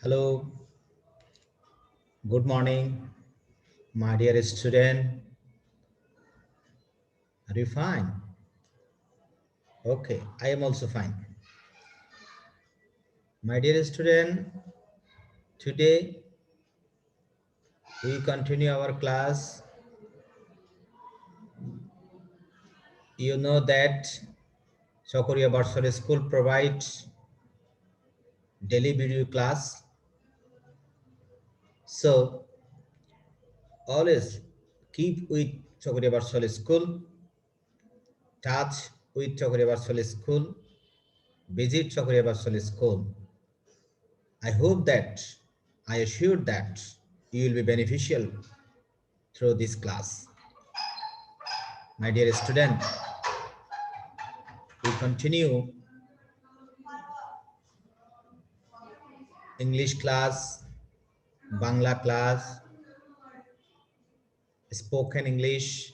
Hello, good morning, my dear student. Are you fine? Okay, I am also fine. My dear student, today we continue our class. You know that Sokoria Barsar School provides daily video class. So always keep with Sokoria Barsar School, touch with Sokoria Barsar School, visit Sokoria Barsar School. I hope that, I assure that you will be beneficial through this class. My dear student, we continue English class, Bangla class, spoken English,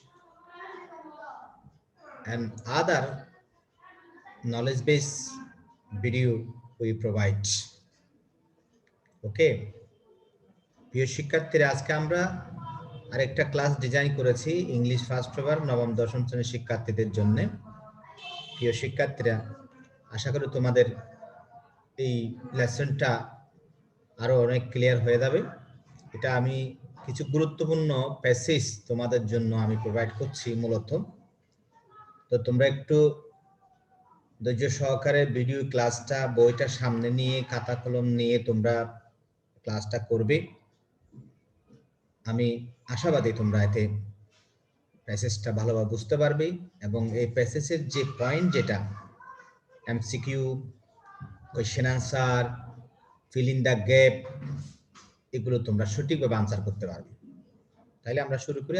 and other knowledge based video we provide. ওকে, প্রিয় শিক্ষার্থীরা, আজকে আমরা আরেকটা class design করেছি English first paper নবম দশম শ্রেণীর শিক্ষার্থীদের জন্য। প্রিয় শিক্ষার্থীরা, আশা করি তোমাদের এই লেসনটা আরো অনেক ক্লিয়ার হয়ে যাবে। এটা আমি কিছু গুরুত্বপূর্ণ প্যাসেজ তোমাদের জন্য আমি প্রোভাইড করছি মূলত। তো তোমরা একটু ধৈর্য সহকারে ভিডিও ক্লাসটা, বইটা সামনে নিয়ে খাতা কলম নিয়ে তোমরা ক্লাসটা করবে। আমি আশাবাদী তোমরা এতে প্যাসেজটা ভালোভাবে বুঝতে পারবে এবং এই প্যাসেজের যে পয়েন্ট, যেটা MCQ, question answer, fill in the gap, এগুলো তোমরা সঠিকভাবে আনসার করতে পারবে। তাহলে আমরা শুরু করি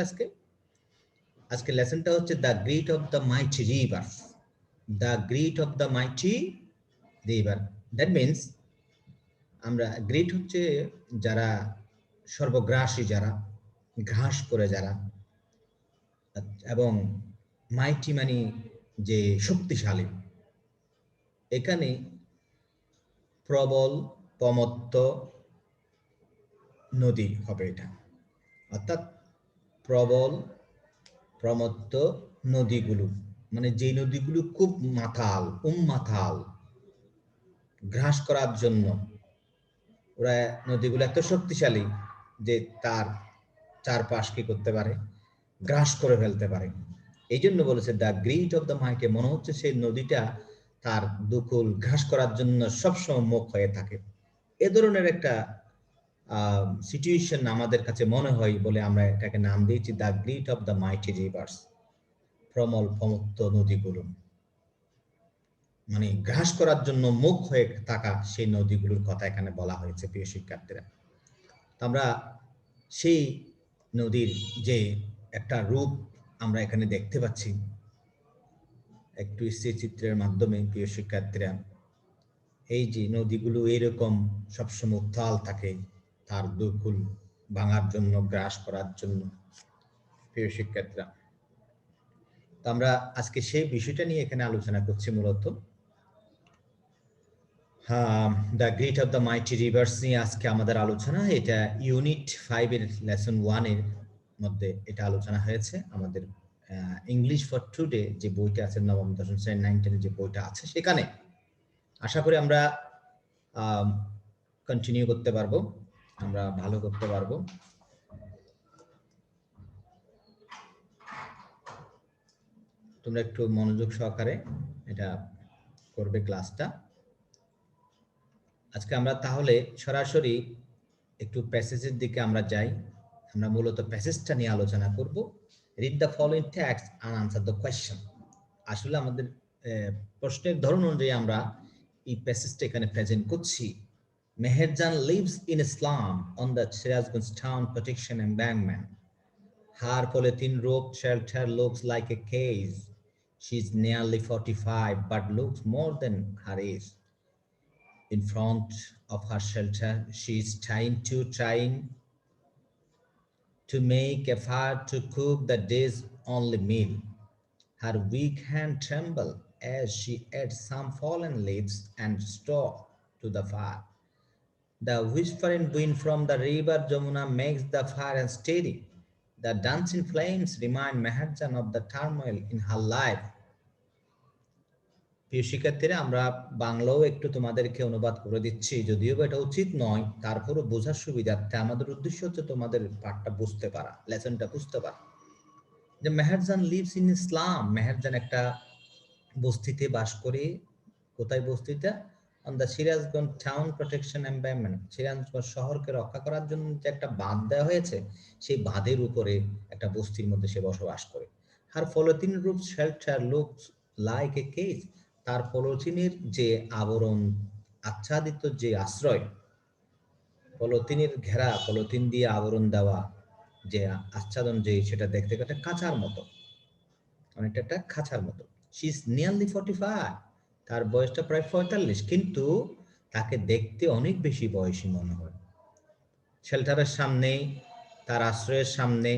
আজকে লেসনটা হচ্ছে the great of the মাইটি river. The great of the মাইটি river, that means আমরা গ্রেট হচ্ছে যারা সর্বগ্রাসী, যারা গ্রাস করে, যারা, এবং মাইটি মানে যে শক্তিশালী। এখানে প্রবল প্রমত্ত নদী হবে এটা, অর্থাৎ প্রবল প্রমত্ত নদীগুলো, মানে যে নদীগুলো খুব মাথাল, উম্মাথাল, গ্রাস করার জন্য ওরা, নদীগুলো এত শক্তিশালী যে তার চারপাশ কি করতে পারে, গ্রাস করে ফেলতে পারে। এই জন্য বলেছে দ্য গ্রেট অফ দ্য মাইটি, মনে হচ্ছে সেই নদীটা তার দুকুল গ্রাস করার জন্য সবসময় মুখ হয়ে থাকে। এ ধরনের একটা সিচুয়েশন আমাদের কাছে মনে হয় বলে আমরা এটাকে নাম দিয়েছি the great of the mighty rivers, প্রমল প্রমত্ত নদীগুলো, মানে গ্রাস করার জন্য মুখ হয়ে থাকা সেই নদীগুলোর কথা এখানে বলা হয়েছে। প্রিয় শিক্ষার্থীরা, আমরা সেই নদীর যে একটা রূপ আমরা এখানে দেখতে পাচ্ছি একটু চিত্রের মাধ্যমে। প্রিয় শিক্ষার্থীরা, এই যে নদীগুলো এরকম সবসময় উত্তাল থাকে তার দুকুল ভাঙার জন্য, গ্রাস করার জন্য। প্রিয় শিক্ষার্থীরা, তো আমরা আজকে সেই বিষয়টা নিয়ে এখানে আলোচনা করছি মূলত। The great of the mighty reverse নিয়ে আজকে আমাদের আলোচনা। এটা ইউনিট 5 এর লেসন 1 এর মধ্যে এটা আলোচনা হয়েছে। আমাদের ইংলিশ ফর টুডে যে বইটা আছে, নবম দশম শ্রেণী 9 10 যে বইটা আছে, সেখানে আশা করি আমরা কন্টিনিউ করতে পারবো, আমরা ভালো করতে পারবো। তোমরা একটু মনোযোগ সহকারে এটা করবে ক্লাসটা। আজকে আমরা তাহলে সরাসরি একটু প্যাসেজের দিকে আমরা যাই। আমরা মূলত প্যাসেজটা নিয়ে আলোচনা করব। Read the following text and answer the question. আসলে আমাদের প্রশ্নের ধরন অনুযায়ী আমরা এই প্যাসেজটা এখানে প্রেজেন্ট করছি। Meherjaan lives in Islam on the Sirazganj town protection embankment. Her polythene roofed shelter looks like a cage. She's nearly 45 but looks more than her age. In front of her shelter, she is trying to make a fire to cook the day's only meal. Her weak hand trembles as she adds some fallen leaves and straw to the fire. The whispering wind from the river Jamuna makes the fire unsteady. The dancing flames remind Meherjan of the turmoil in her life. প্রিয় শিক্ষার্থীরা, আমরা বাংলাও একটু তোমাদেরকে অনুবাদ করে দিচ্ছি, যদিও এটা উচিত নয়, তারপরও বোঝার সুবিধার্থে আমাদের উদ্দেশ্য হচ্ছে তোমাদের পাঠটা বুঝতে পারা, লেসনটা বুঝতে পারা। যে Meherjan lives in slum, Meherjan একটা বস্তিতে বাস করে। কোথায় বস্তিটা? On the Sirajganj town protection environment, Sirajganj শহরকে রক্ষা করার জন্য যে একটা বাঁধ দেওয়া হয়েছে, সেই বাঁধের উপরে একটা বস্তির মধ্যে সে বসবাস করে। Her polythene roof shelter looks like a cage, তার পলিথিনের যে আবরণ, আচ্ছাদিত যে আশ্রয়, পলিথিনের ঘেরা, পলিথিন দিয়ে আবরণ দেওয়া যে আচ্ছাদন, যে সেটা দেখতে একটা খাঁচার মতো, অনেকটা একটা খাঁচার মতো। শি ইজ নিয়ারলি 45, তার বয়সটা প্রায় 45, কিন্তু তাকে দেখতে অনেক বেশি বয়সী মনে হয়। শেল্টারের সামনে, তার আশ্রয়ের সামনে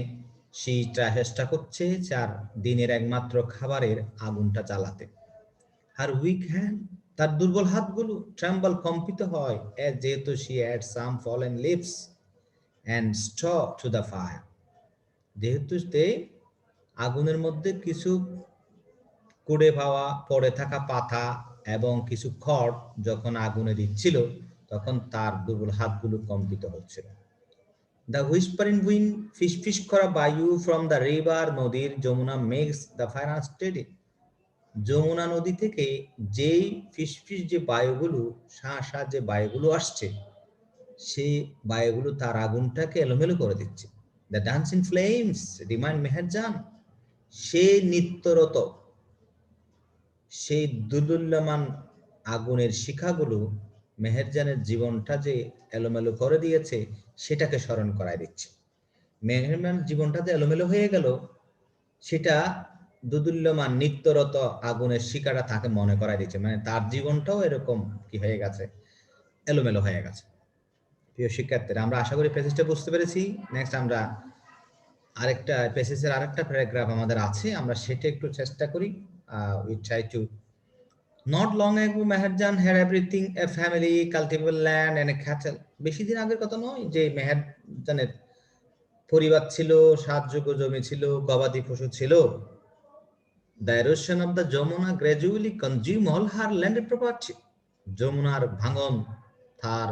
সে চেষ্টা করছে তার দিনের একমাত্র খাবারের আগুনটা জ্বালাতে। হার উইক হ্যান্ড, তার দুর্বল হাতগুলো ট্রেম্বল, কম্পিত হয়, যেহেতু she had some fallen leaves and stuck to the fire, যেহেতু সে আগুনের মধ্যে কিছু কুড়ে পাওয়া পড়ে থাকা পাতা এবং কিছু খড় যখন আগুনে দিচ্ছিল, তখন তার দুর্বল হাতগুলো কম্পিত হচ্ছিল। দ্য হুইস্পারিং উইন্ড, ফিসফিস করা বায়ু ফ্রম দ্য রিভার, নদীর Jamuna makes the fire steady, Jamuna নদী থেকে যেই ফিসফিস যে বায়ুগুলো, শাঁ যে বায়ুগুলো আসছে, সেই বায়ুগুলো তার আগুনটাকে এলোমেলো করে দিচ্ছে। The dancing flames remind Meherjan, সে নিত্যরত, সেই দুর্দুল্যমান আগুনের শিখাগুলো মেহেরজানের জীবনটা যে এলোমেলো করে দিয়েছে, সেটাকে স্মরণ করায় দিচ্ছে। মেহেরজান জীবনটা যে এলোমেলো হয়ে গেল, সেটা দুদুল্যমান নিত্যরত আগুনের শিখাটা তাকে মনে করায় দিচ্ছে, মানে তার জীবনটাও এরকম কি হয়ে গেছে, এলোমেলো হয়ে গেছে। প্রিয় শিক্ষার্থীরা, আমরা আশা করি প্যাসেজটা বুঝতে পেরেছি। নেক্সট আমরা আরেকটা প্যাসেজের আরেকটা প্যারাগ্রাফ আমাদের আছে, আমরা সেটা একটু চেষ্টা করি। We try to. Not long ago, Meherjan had everything: a family, cultivable land and a cattle. বেশি দিন আগের কথা নয় যে মেহেরজানের পরিবার ছিল, 7 যোগ্য জমি ছিল, গবাদি পশু ছিল। The erosion of the Jamuna gradually consumed all her landed property. যমুনার ভাঙন তার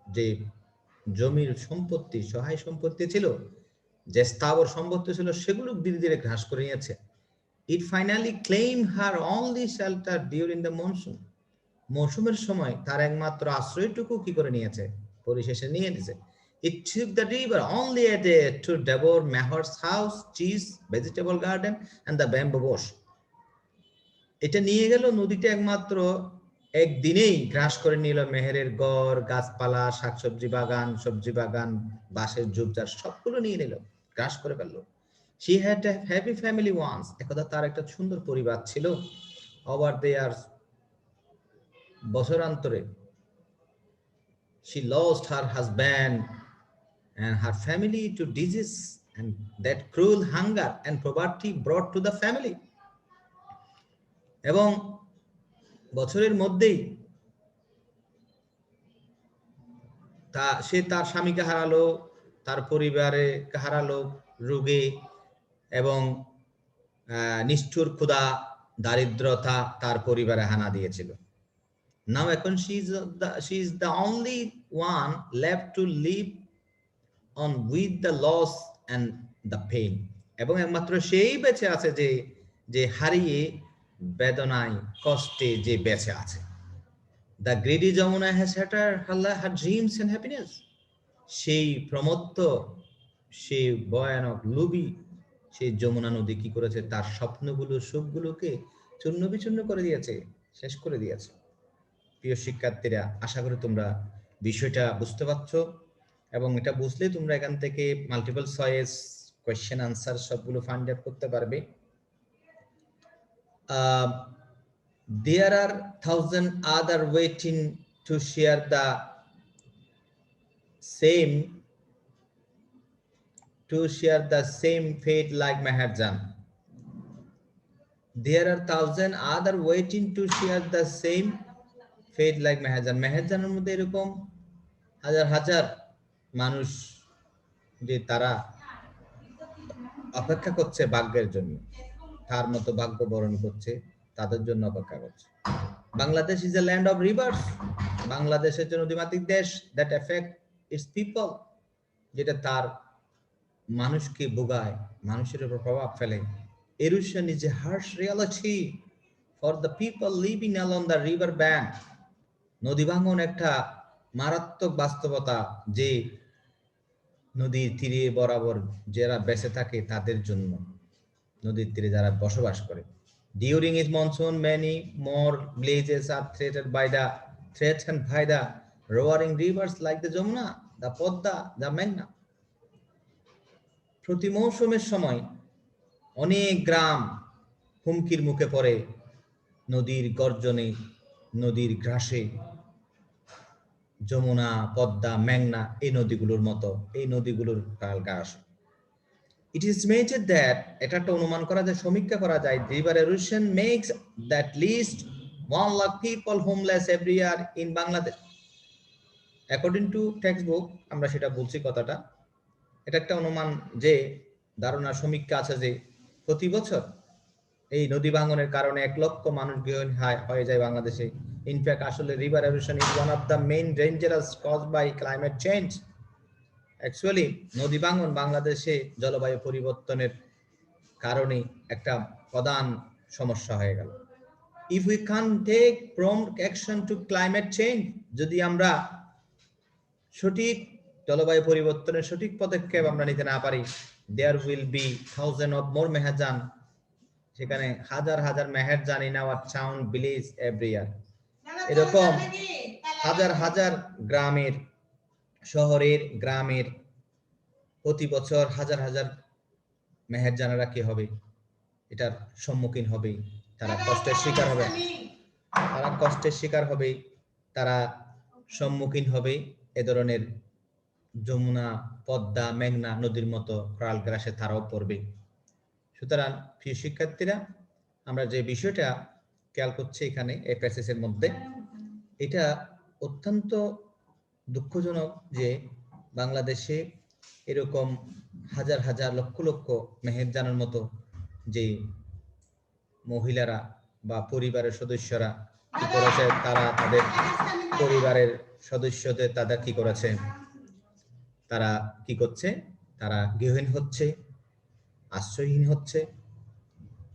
যে জমির সম্পত্তি, সহায় সম্পত্তি ছিল, যে স্থাবর সম্পত্তি ছিল, সেগুলো ধীরে ধীরে গ্রাস করে নিয়েছে। It finally claimed her only shelter during the monsoon. মৌসুমের সময় তার একমাত্র আশ্রয়টুকু কি করে নিয়েছে, পরিশেষে নিয়ে নিয়েছে। It took the river only a day to devour Meher's house, cheese, vegetable garden and the bamboo bush. এটা নিয়ে গেল, নদীটা একমাত্র একদিনেই গ্রাস করে নিল মেহেরের গড়, গাছপালা, শাকসবজি বাগান, সবজি বাগান, বাঁশের ঝোপঝাড়, সবগুলো নিয়ে নিল, গ্রাস করে ফেললো। She had a happy family once. একদা তার একটা সুন্দর পরিবার ছিল। Over the years, বছরান্তরে, she lost her husband and her family to disease, and that cruel hunger and poverty brought to the family. এবং বছরের মধ্যেই সে তার স্বামীকে হারালো, তার পরিবারে হারালো রোগে, এবং নিষ্ঠুর ক্ষুধা, দারিদ্রতা তার পরিবারে হানা দিয়েছিল। Now এখন she is the only one left to live on with the loss and the pain. এবং একমাত্র সেই বেঁচে আছে যে হারিয়ে বেদনায় কষ্টে যে বেঁচে আছে। The greedy Jamuna has shattered her dreams and happiness. সেই প্রমত্ত, সেই ভয়ানক লোভী সেই যমুনা নদী কি করেছে, তার স্বপ্নগুলো, সুখগুলোকে চূর্ণ বিচূর্ণ করে দিয়েছে, শেষ করে দিয়েছে। প্রিয় শিক্ষার্থীরা, আশা করি তোমরা বিষয়টা বুঝতে পারছো, এবং এটা বুঝলে তোমরা এখান থেকে মাল্টিপল চয়েস কোয়েশ্চেন আনসার সবগুলো ফাইন্ড আউট করতে পারবে। There are 1,000 other waiting to share the same fate like Meherjan. There are 1,000 other waiting to share the same fate like Meherjan. মেহেরজানের মধ্যে এরকম হাজার হাজার মানুষ যে তারা অপেক্ষা করছে ভাগ্যের জন্য, তার মতো ভাগ্য বরণ করছে, তাদের জন্য অপেক্ষা করছে। Bangladesh is a land of rivers. Bangladesh হচ্ছে নদীমাতৃক দেশ, দ্যাট এফেক্ট ইটস পিপল, যেটা তার মানুষকে ভোগায়, মানুষের উপর প্রভাব ফেলে। Erosion is a harsh reality for the people living along the river bank. নদী ভাঙন একটা মারাত্মক বাস্তবতা, যে নদীর তীরে বরাবর যারা বেঁচে থাকে তাদের জন্য, নদীর তীরে যারা বসবাস করে। During its monsoon, many more villages are threatened by the roaring rivers like the Jamuna, the Podda, the Meghna. প্রতি মৌসুমের সময় অনেক গ্রাম হুমকির মুখে পড়ে নদীর গর্জনে, নদীর গ্রাসে। যমুনা, পদ্মা, মেঘনা এই নদীগুলোর মতো, এই নদীগুলোর গ্রাস। It is estimated that এটা একটা অনুমান করা যায়, সমীক্ষা করা যায়, river erosion makes at least 1 lakh people homeless every year in Bangladesh. According to textbook, আমরা সেটা বলছি কথাটা, এটা একটা অনুমান, যে ধারণা, সমীক্ষা আছে যে প্রতি বছর এই নদী ভাঙনের কারণে 1 লক্ষ মানুষ গৃহহীন হয়ে যায় বাংলাদেশে। ইনফ্যাক্ট আসলে river erosion is one of the main dangers caused by climate change. Actually নদী ভাঙন বাংলাদেশে জলবায়ু পরিবর্তনের কারণে একটা প্রধান সমস্যা হয়ে গেল। If we can't take prompt action to climate change, যদি আমরা সঠিক জলবায়ু পরিবর্তনের সঠিক পদক্ষেপ আমরা নিতে না পারি, there will be thousands of more Meherjaan, সেখানে হাজার হাজার Meherjaan in our town village every year। এরকম হাজার হাজার গ্রামের, শহরের, গ্রামের প্রতি বছর হাজার হাজার মেহেরজানেরা কি হবে, এটার সম্মুখীন হবে, তারা কষ্টের শিকার হবে, তারা কষ্টের শিকার হবে, তারা সম্মুখীন হবে এ ধরনের যমুনা, পদ্মা, মেঘনা নদীর মতো করাল গ্রাসে তারাও পড়বে। সুতরাং প্রিয় শিক্ষার্থীরা, আমরা যে বিষয়টা খেয়াল করছি এখানে এই প্যাসেজের মধ্যে, এটা অত্যন্ত দুঃখজনক যে বাংলাদেশে এরকম হাজার হাজার লক্ষ লক্ষ মেহেরজানের মতো যে মহিলারা বা পরিবারের সদস্যরা কি করেছে, তারা তাদের পরিবারের সদস্যদের তাদের কি করেছে, তারা কি করছে, তারা গৃহহীন হচ্ছে, আশ্রয়হীন হচ্ছে,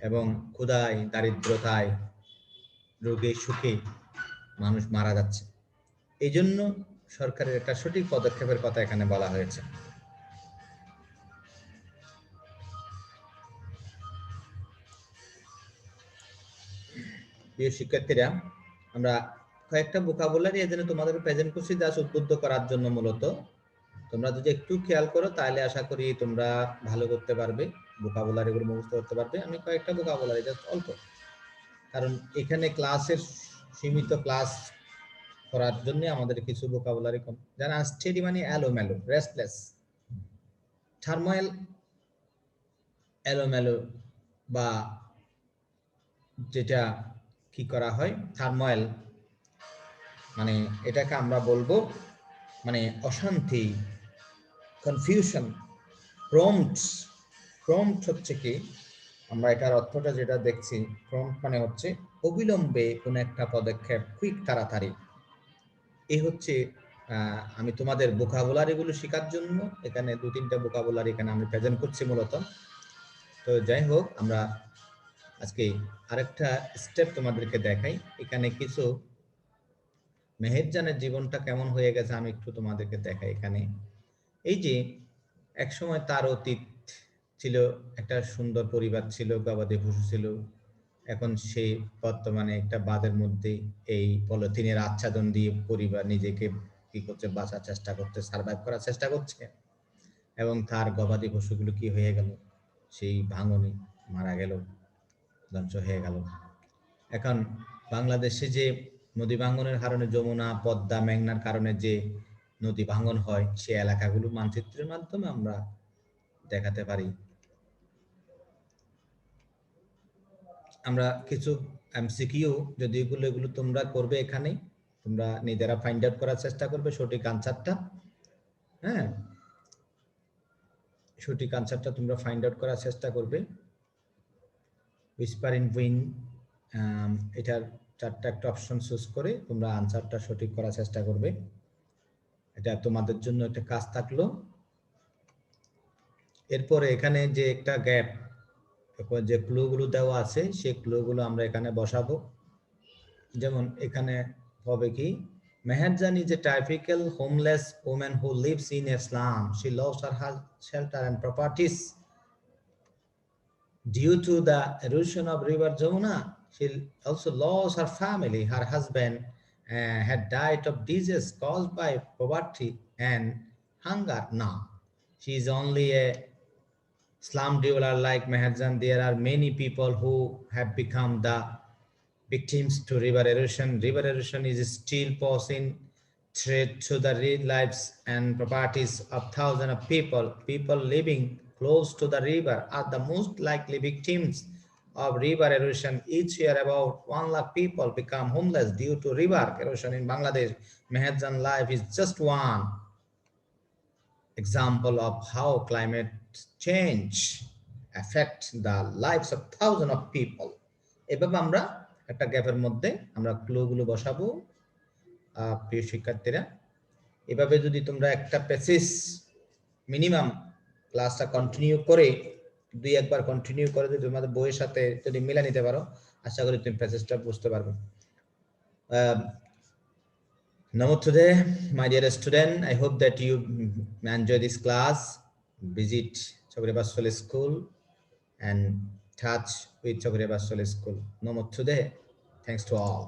এবং ক্ষুধায়, দারিদ্রতায়, রোগে সুখে মানুষ মারা যাচ্ছে। এই জন্য সরকারের একটা সঠিক পদক্ষেপের কথা এখানে বলা হয়েছে। প্রিয় শিক্ষার্থীরা, আমরা কয়েকটা ভোকাবুলারি এজন্য তোমাদের প্রেজেন্ট করছি, জাস্ট উদ্বুদ্ধ করার জন্য। মূলত তোমরা যদি একটু খেয়াল করো তাহলে আশা করি তোমরা ভালো করতে পারবে, ভোকাবুলারি গুলো মুখস্থ করতে পারবে। আমি কয়েকটা ভোকাবুলারি, জাস্ট অল্প, কারণ এখানে ক্লাসের সীমিত ক্লাস করার জন্য আমাদের কিছু ভোকাবুলারি কম। যারা আনস্টেডি মানে এলোমেলো, রেস্টলেস, টার্মোয়েল, এলোমেলো, বা যেটা কি করা হয় টার্মোয়েল, মানে এটাকে আমরা বলবো মানে অশান্তি, কনফিউশন। প্রম্পট হচ্ছে কি, আমরা এটার অর্থটা যেটা দেখছি, প্রম্পট মানে হচ্ছে অবিলম্বে কোনো একটা পদক্ষেপ, কুইক, তাড়াতাড়ি। এই হচ্ছে আমি তোমাদের ভোকাবুলারিগুলো শেখার জন্য এখানে 2-3টা ভোকাবুলারি এখানে আমি প্রেজেন্ট করছি মূলত। তো যাই হোক, আমরা আজকে আরেকটা স্টেপ তোমাদেরকে দেখাই। এখানে কিছু মেহেরজানের জীবনটা কেমন হয়ে গেছে আমি একটু তোমাদেরকে দেখাই। এখানে এই যে এক সময় তার অতীত ছিল, একটা সুন্দর পরিবার ছিল, গবাদি পশু ছিল, এখন সে বর্তমানে একটা বাঁধের মধ্যে এই পলিথিনের আচ্ছাদন দিয়ে পরিবার নিজেকে কি করছে, বাঁচার চেষ্টা করতে, সার্ভাইভ করার চেষ্টা করছে, এবং তার গবাদি পশুগুলো কি হয়ে গেল, সেই ভাঙনে মারা গেল, ধ্বংস হয়ে গেল। এখন বাংলাদেশে যে নদী ভাঙনের কারণে, যমুনা, পদ্মা, মেঘনার কারণে যে নদী ভাঙন হয়, সে এলাকাগুলো মানচিত্রের মাধ্যমে আমরা দেখাতে পারি। আমরা কিছু এমসিকিউ, যদি এগুলো তোমরা করবে এখানে, তোমরা নিজেরা ফাইন্ড আউট করার চেষ্টা করবে সঠিক আনসারটা। হ্যাঁ, সঠিক আনসারটা তোমরা ফাইন্ড আউট করার চেষ্টা করবে। হুইসপার ইন উইন, এটার চারটা একটা অপশন চুজ করে তোমরা আনসারটা সঠিক করার চেষ্টা করবে। এটা তোমাদের জন্য একটা কাজ থাকলো। এরপরে এখানে যে একটা গ্যাপ, যে ক্লুগুলো দেওয়া আছে সেই ক্লুগুলো আমরা এখানে বসাবো। যেমন এখানে হবে কি, Meherjan is a typical homeless woman who lives in a slum. She lost her shelter and properties due to the erosion of river Jamuna. She also lost her family. Her husband had died of disease caused by poverty and hunger. Now she is only a slum dweller like Meherjan. There are many people who have become the victims to river erosion. River erosion is still posing threat to the lives and properties of thousands of people. People living close to the river are the most likely victims of river erosion. Each year, about 1 lakh people become homeless due to river erosion in Bangladesh. Meherjan life is just one example of how climate change affects the lives of thousands of people. এভাবে আমরা একটা গ্যাপের মধ্যে আমরা ক্লুগুলো বসাবো। প্রিয় শিক্ষার্থীরা, এভাবে যদি তোমরা একটা প্যাসেজ মিনিমাম ক্লাসটা কন্টিনিউ করে, দুই একবার কন্টিনিউ করে যদি তোমাদের বইয়ের সাথে যদি মিলা নিতে পারো, আশা করি তুমি প্যাসেজটা বুঝতে পারবে। Namaste, my dear student. I hope that you enjoy this class. Visit Chokre Basfal School and touch with Chokre Basfal School. Namaste. Thanks to all.